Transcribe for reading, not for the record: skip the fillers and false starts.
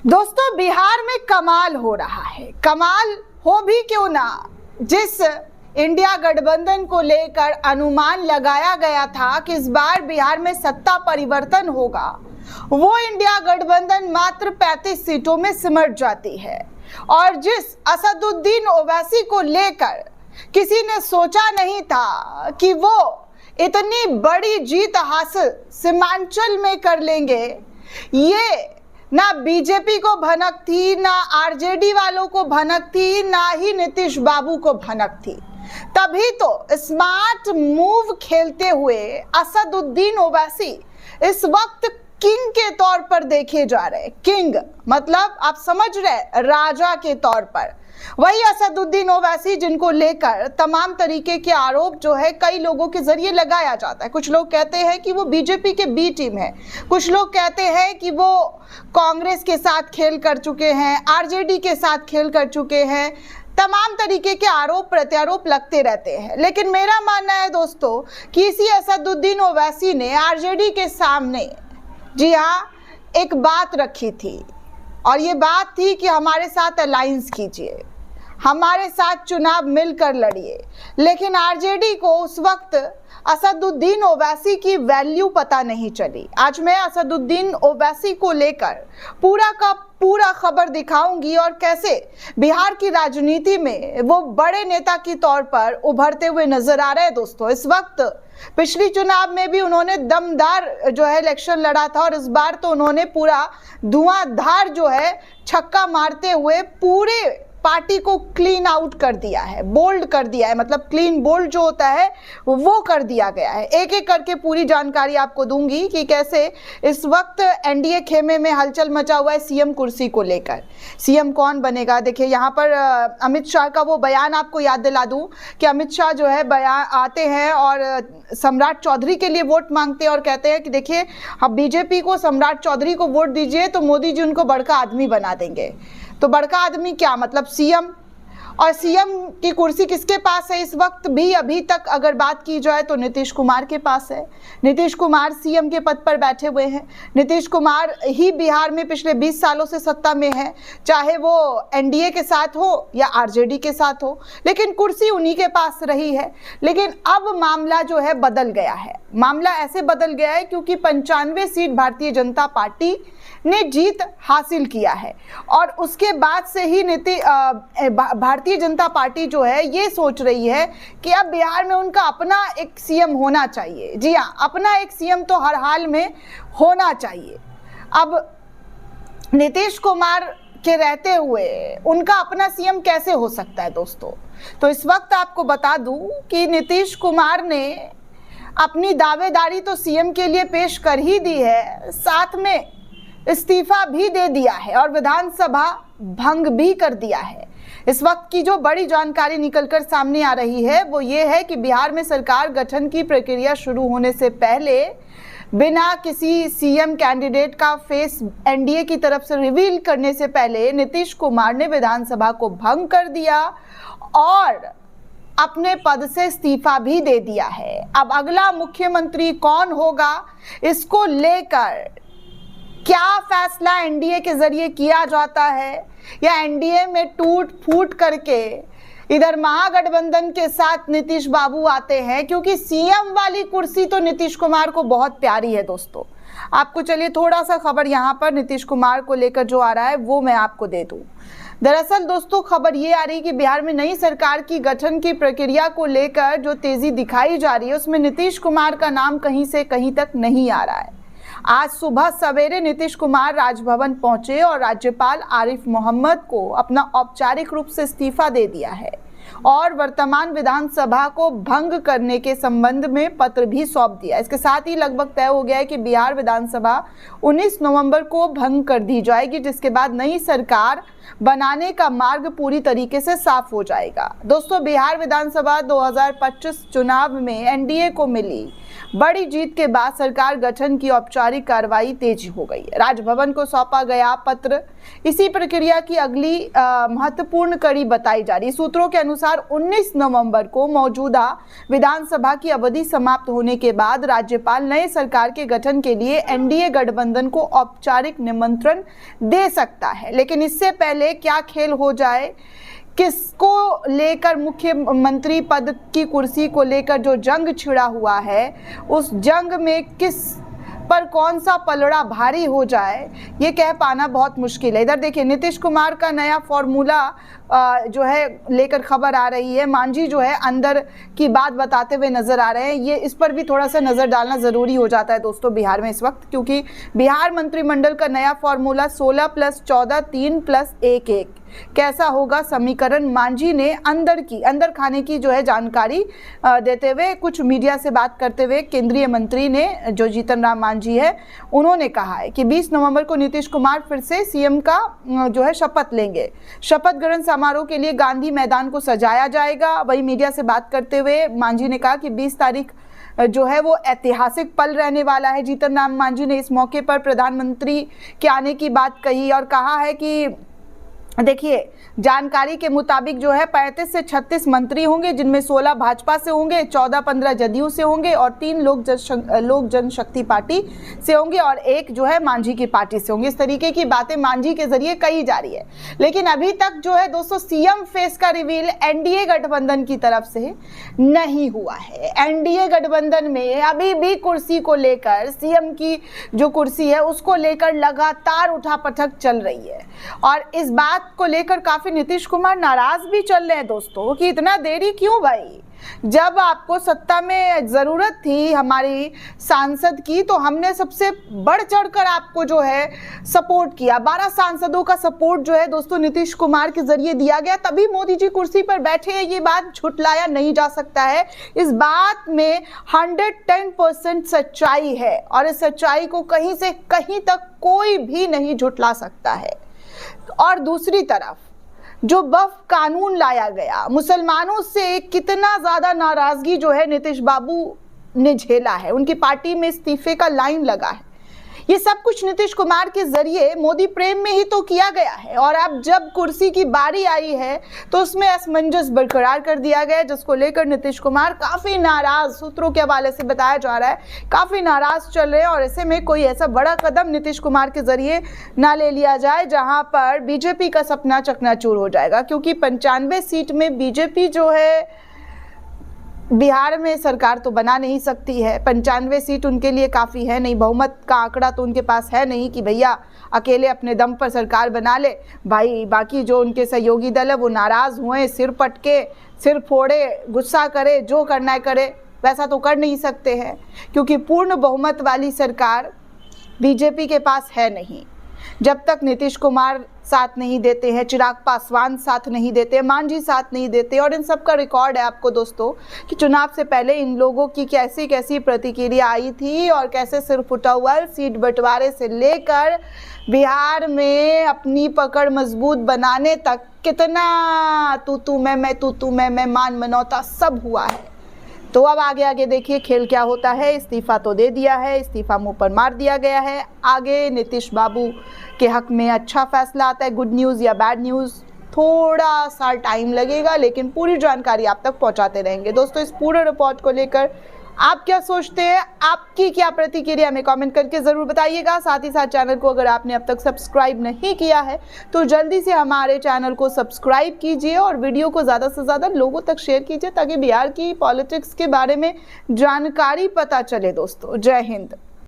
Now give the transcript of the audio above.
दोस्तों, बिहार में कमाल हो रहा है। कमाल हो भी क्यों ना, जिस इंडिया गठबंधन को लेकर अनुमान लगाया गया था कि इस बार बिहार में सत्ता परिवर्तन होगा, वो इंडिया गठबंधन मात्र 35 सीटों में सिमट जाती है। और जिस असदुद्दीन ओवैसी को लेकर किसी ने सोचा नहीं था कि वो इतनी बड़ी जीत हासिल सीमांचल में कर लेंगे, ये ना बीजेपी को भनक थी, ना आरजेडी वालों को भनक थी, ना ही नीतीश बाबू को भनक थी। तभी तो स्मार्ट मूव खेलते हुए असदुद्दीन ओवैसी इस वक्त किंग के तौर पर देखे जा रहे। किंग मतलब आप समझ रहे, राजा के तौर पर। वही असदुद्दीन ओवैसी जिनको लेकर तमाम तरीके के आरोप जो है कई लोगों के जरिए लगाया जाता है। कुछ लोग कहते हैं कि वो बीजेपी के बी टीम है, कुछ लोग कहते हैं कि वो कांग्रेस के साथ खेल कर चुके हैं, आरजेडी के साथ खेल कर चुके हैं। तमाम तरीके के आरोप प्रत्यारोप लगते रहते हैं, लेकिन मेरा मानना है दोस्तों कि इसी असदुद्दीन ओवैसी ने आरजेडी के सामने, जी हाँ, एक बात रखी थी। और ये बात थी कि हमारे साथ अलायंस कीजिए, हमारे साथ चुनाव मिलकर लड़िए। लेकिन आरजेडी को उस वक्त असदुद्दीन ओवैसी की वैल्यू पता नहीं चली। आज मैं असदुद्दीन ओवैसी को लेकर पूरा का पूरा खबर दिखाऊंगी और कैसे बिहार की राजनीति में वो बड़े नेता के तौर पर उभरते हुए नजर आ रहे हैं। दोस्तों, इस वक्त पिछली चुनाव में भी उन्होंने दमदार जो है इलेक्शन लड़ा था और इस बार तो उन्होंने पूरा धुआंधार जो है छक्का मारते हुए पूरे पार्टी को क्लीन आउट कर दिया है, बोल्ड कर दिया है। मतलब क्लीन बोल्ड जो होता है वो कर दिया गया है। एक एक करके पूरी जानकारी आपको दूंगी कि कैसे इस वक्त एनडीए खेमे में हलचल मचा हुआ है सीएम कुर्सी को लेकर। सीएम कौन बनेगा? देखिए, यहाँ पर अमित शाह का वो बयान आपको याद दिला दूं कि अमित शाह जो है बयान आते हैं और सम्राट चौधरी के लिए वोट मांगते हैं और कहते हैं कि देखिए, अब बीजेपी को सम्राट चौधरी को वोट दीजिए तो मोदी जी उनको बड़का आदमी बना देंगे। तो बड़का आदमी क्या मतलब? सीएम। और सीएम की कुर्सी किसके पास है इस वक्त भी? अभी तक अगर बात की जाए तो नीतीश कुमार के पास है। नीतीश कुमार सीएम के पद पर बैठे हुए हैं। नीतीश कुमार ही बिहार में पिछले 20 सालों से सत्ता में है, चाहे वो एनडीए के साथ हो या आरजेडी के साथ हो, लेकिन कुर्सी उन्हीं के पास रही है। लेकिन अब मामला जो है बदल गया है। मामला ऐसे बदल गया है क्योंकि 95 सीट भारतीय जनता पार्टी ने जीत हासिल किया है और उसके बाद से ही भारतीय जनता पार्टी जो है ये सोच रही है कि अब बिहार में उनका अपना एक सीएम होना चाहिए। जी हाँ, अपना एक सीएम तो हर हाल में होना चाहिए। अब नीतीश कुमार के रहते हुए उनका अपना सीएम कैसे हो सकता है दोस्तों? तो इस वक्त आपको बता दूं कि नीतीश कुमार ने अपनी दावेदारी तो सीएम के लिए पेश कर ही दी है, साथ में इस्तीफा भी दे दिया है और विधानसभा भंग भी कर दिया है। इस वक्त की जो बड़ी जानकारी निकलकर सामने आ रही है वो ये है कि बिहार में सरकार गठन की प्रक्रिया शुरू होने से पहले बिना किसी सीएम कैंडिडेट का फेस एनडीए की तरफ से रिवील करने से पहले नीतीश कुमार ने विधानसभा को भंग कर दिया और अपने पद से इस्तीफा भी दे दिया है। अब अगला मुख्यमंत्री कौन होगा, इसको लेकर क्या फैसला एनडीए के जरिए किया जाता है या एनडीए में टूट फूट करके इधर महागठबंधन के साथ नीतीश बाबू आते हैं, क्योंकि सीएम वाली कुर्सी तो नीतीश कुमार को बहुत प्यारी है। दोस्तों, आपको चलिए थोड़ा सा खबर यहाँ पर नीतीश कुमार को लेकर जो आ रहा है वो मैं आपको दे दूं। दरअसल दोस्तों, खबर ये आ रही है कि बिहार में नई सरकार की गठन की प्रक्रिया को लेकर जो तेजी दिखाई जा रही है उसमें नीतीश कुमार का नाम कहीं से कहीं तक नहीं आ रहा है। आज सुबह सवेरे नीतीश कुमार राजभवन पहुंचे और राज्यपाल आरिफ मोहम्मद को अपना औपचारिक रूप से इस्तीफा दे दिया है और वर्तमान विधानसभा को भंग करने के संबंध में पत्र भी सौंप दिया। इसके साथ ही लगभग तय हो गया है कि बिहार विधानसभा 19 नवंबर को भंग कर दी जाएगी, जिसके बाद नई सरकार बनाने का मार्ग पूरी तरीके से साफ हो जाएगा। दोस्तों, बिहार विधानसभा 2025 चुनाव में एनडीए को मिली बड़ी जीत के बाद सरकार गठन की औपचारिक कार्रवाई तेज हो गई है। राजभवन को सौंपा गया पत्र इसी प्रक्रिया की अगली महत्वपूर्ण कड़ी बताई जा रही है। सूत्रों के अनुसार 19 नवंबर को मौजूदा विधानसभा की अवधि समाप्त होने के बाद राज्यपाल नए सरकार के गठन के लिए एनडीए गठबंधन को औपचारिक निमंत्रण दे सकता है। लेकिन इससे पहले क्या खेल हो जाए, किसको लेकर मुख्यमंत्री पद की कुर्सी को लेकर जो जंग छिड़ा हुआ है, उस जंग में किस पर कौन सा पलड़ा भारी हो जाए, ये कह पाना बहुत मुश्किल है। इधर देखिए नीतीश कुमार का नया फॉर्मूला जो है लेकर खबर आ रही है। मांझी जो है अंदर की बात बताते हुए नजर आ रहे हैं। ये इस पर भी थोड़ा सा नजर डालना जरूरी हो जाता है दोस्तों बिहार में इस वक्त, क्योंकि बिहार मंत्रिमंडल का नया फॉर्मूला 16+14 3+1 कैसा होगा समीकरण, मांझी ने अंदर खाने की जो है जानकारी देते हुए कुछ मीडिया से बात करते हुए केंद्रीय मंत्री ने जो जीतन राम मांझी है उन्होंने कहा है कि 20 नवंबर को नीतीश कुमार फिर से सीएम का जो है शपथ लेंगे। शपथ ग्रहण समारोह के लिए गांधी मैदान को सजाया जाएगा। वही मीडिया से बात करते हुए मांझी ने कहा कि 20 तारीख जो है वो ऐतिहासिक पल रहने वाला है। जीतन राम मांझी ने इस मौके पर प्रधानमंत्री के आने की बात कही और कहा है कि देखिए जानकारी के मुताबिक जो है 35 से 36 मंत्री होंगे, जिनमें 16 भाजपा से होंगे, 14-15 जदयू से होंगे और 3 लोक जनशक्ति पार्टी से होंगे और 1 जो है मांझी की पार्टी से होंगे। इस तरीके की बातें मांझी के जरिए कही जा रही है। लेकिन अभी तक जो है दोस्तों सीएम फेस का रिवील एनडीए गठबंधन की तरफ से नहीं हुआ है। एनडीए गठबंधन में अभी भी कुर्सी को लेकर, सीएम की जो कुर्सी है उसको लेकर लगातार उठापटक चल रही है और इस बात को लेकर काफी नीतीश कुमार नाराज भी चल रहे हैं दोस्तों कि इतना देरी क्यों भाई, जब आपको सत्ता में जरूरत थी हमारी सांसद की तो हमने सबसे बढ़ चढ़कर आपको जो है सपोर्ट किया। 12 सांसदों का सपोर्ट जो है दोस्तों नीतीश कुमार के जरिए दिया गया, तभी मोदी जी कुर्सी पर बैठे हैं। ये बात झुटलाया नहीं जा सकता है। इस बात में 110% सच्चाई है और इस सच्चाई को कहीं से कहीं तक कोई भी नहीं झुटला सकता है। और दूसरी तरफ जो वक्फ कानून लाया गया, मुसलमानों से कितना ज्यादा नाराजगी जो है नीतीश बाबू ने झेला है, उनकी पार्टी में इस्तीफे का लाइन लगा है। ये सब कुछ नीतीश कुमार के जरिए मोदी प्रेम में ही तो किया गया है और अब जब कुर्सी की बारी आई है तो उसमें असमंजस बरकरार कर दिया गया, जिसको लेकर नीतीश कुमार काफी नाराज, सूत्रों के हवाले से बताया जा रहा है, काफी नाराज चल रहे हैं। और ऐसे में कोई ऐसा बड़ा कदम नीतीश कुमार के जरिए ना ले लिया जाए जहां पर बीजेपी का सपना चकनाचूर हो जाएगा, क्योंकि 95 सीट में बीजेपी जो है बिहार में सरकार तो बना नहीं सकती है। 95 सीट उनके लिए काफ़ी है नहीं, बहुमत का आंकड़ा तो उनके पास है नहीं कि भैया अकेले अपने दम पर सरकार बना ले। भाई बाकी जो उनके सहयोगी दल है वो नाराज़ हुए, सिर पटके, सिर फोड़े, गुस्सा करे, जो करना है करे, वैसा तो कर नहीं सकते हैं क्योंकि पूर्ण बहुमत वाली सरकार बीजेपी के पास है नहीं। जब तक नीतीश कुमार साथ नहीं देते हैं, चिराग पासवान साथ नहीं देते, मांझी साथ नहीं देते, और इन सब का रिकॉर्ड है आपको दोस्तों कि चुनाव से पहले इन लोगों की कैसी कैसी प्रतिक्रिया आई थी और कैसे सिर फुटा हुआ सीट बंटवारे से लेकर बिहार में अपनी पकड़ मजबूत बनाने तक कितना तू मैं मान मनौता सब हुआ है। तो अब आगे देखिए खेल क्या होता है। इस्तीफा तो दे दिया है, इस्तीफा मुंह पर मार दिया गया है। आगे नीतीश बाबू के हक में अच्छा फैसला आता है, गुड न्यूज़ या बैड न्यूज़, थोड़ा सा टाइम लगेगा लेकिन पूरी जानकारी आप तक पहुंचाते रहेंगे। दोस्तों इस पूरे रिपोर्ट को लेकर आप क्या सोचते हैं, आपकी क्या प्रतिक्रिया में कमेंट करके ज़रूर बताइएगा। साथ ही साथ चैनल को अगर आपने अब तक सब्सक्राइब नहीं किया है तो जल्दी से हमारे चैनल को सब्सक्राइब कीजिए और वीडियो को ज़्यादा से ज़्यादा लोगों तक शेयर कीजिए ताकि बिहार की पॉलिटिक्स के बारे में जानकारी पता चले। दोस्तों जय हिंद।